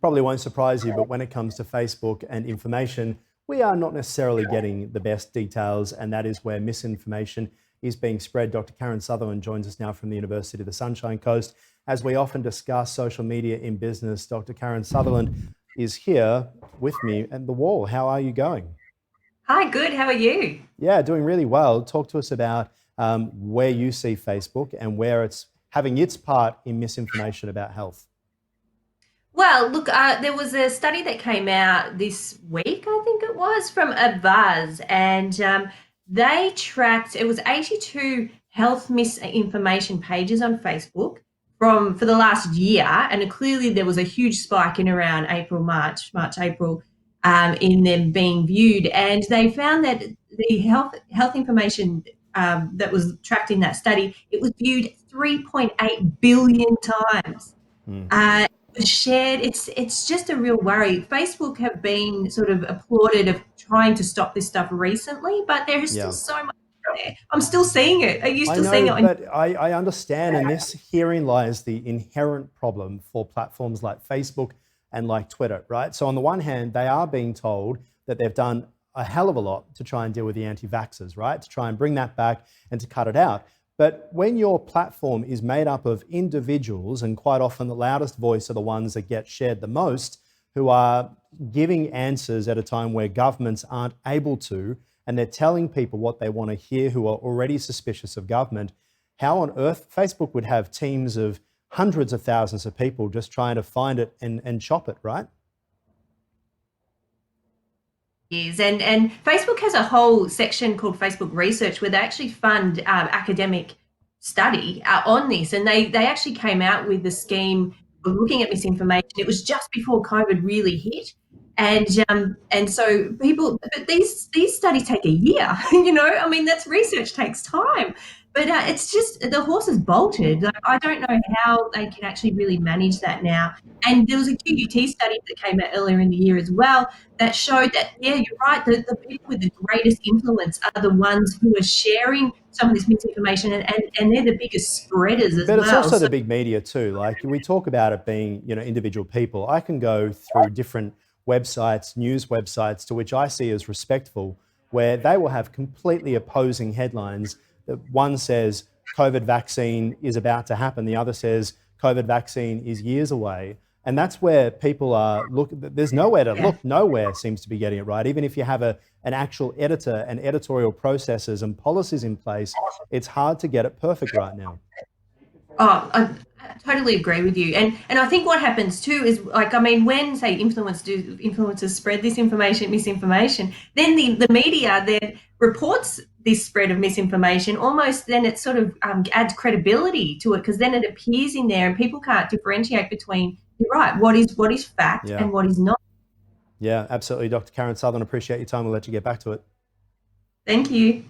Probably won't surprise you, but when it comes to Facebook and information, we are not necessarily getting the best details, and that is where misinformation is being spread. Dr. Karen Sutherland joins us now from the University of the Sunshine Coast. As we often discuss social media in business, Dr. Karen Sutherland is here with me at the wall. How are you going? Hi, good. How are you? Yeah, doing really well. Talk to us about where you see Facebook and where it's having its part in misinformation about health. Well, look, there was a study that came out this week, I think it was, from Avaz, and they tracked, it was 82 health misinformation pages on Facebook for the last year, and clearly there was a huge spike in around April, in them being viewed, and they found that the health information that was tracked in that study, it was viewed 3.8 billion times. Mm. Shared. It's just a real worry. Facebook have been sort of applauded of trying to stop this stuff recently, but there is still Yeah. so much there. I'm still seeing it. Are you I still seeing know, it on? but I understand, and this herein lies the inherent problem for platforms like Facebook and like Twitter, right? So on the one hand, they are being told that they've done a hell of a lot to try and deal with the anti-vaxxers, right? To try and bring that back and to cut it out. But when your platform is made up of individuals, and quite often the loudest voice are the ones that get shared the most, who are giving answers at a time where governments aren't able to, and they're telling people what they want to hear who are already suspicious of government, how on earth Facebook would have teams of hundreds of thousands of people just trying to find it and chop it, right? Years. And Facebook has a whole section called Facebook Research where they actually fund academic study on this, and they actually came out with the scheme of looking at misinformation. It was just before COVID really hit, and so people, but these studies take a year. I mean, that's research takes time. But it's just the horse is bolted. Like, I don't know how they can actually really manage that now. And there was a QUT study that came out earlier in the year as well that showed that, yeah, you're right, the people with the greatest influence are the ones who are sharing some of this misinformation, and they're the biggest spreaders as But it's well. also So, the big media too. Like we talk about it being, individual people. I can go through different websites, news websites, to which I see as respectful, where they will have completely opposing headlines. That one says COVID vaccine is about to happen, the other says COVID vaccine is years away. And that's where people are there's nowhere to yeah. look, nowhere seems to be getting it right. Even if you have an actual editor and editorial processes and policies in place, it's hard to get it perfect right now. Oh, I totally agree with you. And I think what happens too is, like, I mean, when say influencers spread this information, misinformation, then the media then reports this spread of misinformation. Almost then it sort of adds credibility to it, because then it appears in there and people can't differentiate between, you're right, what is fact Yeah. and what is not. Yeah, absolutely. Dr. Karen Southern, appreciate your time. We'll let you get back to it. Thank you.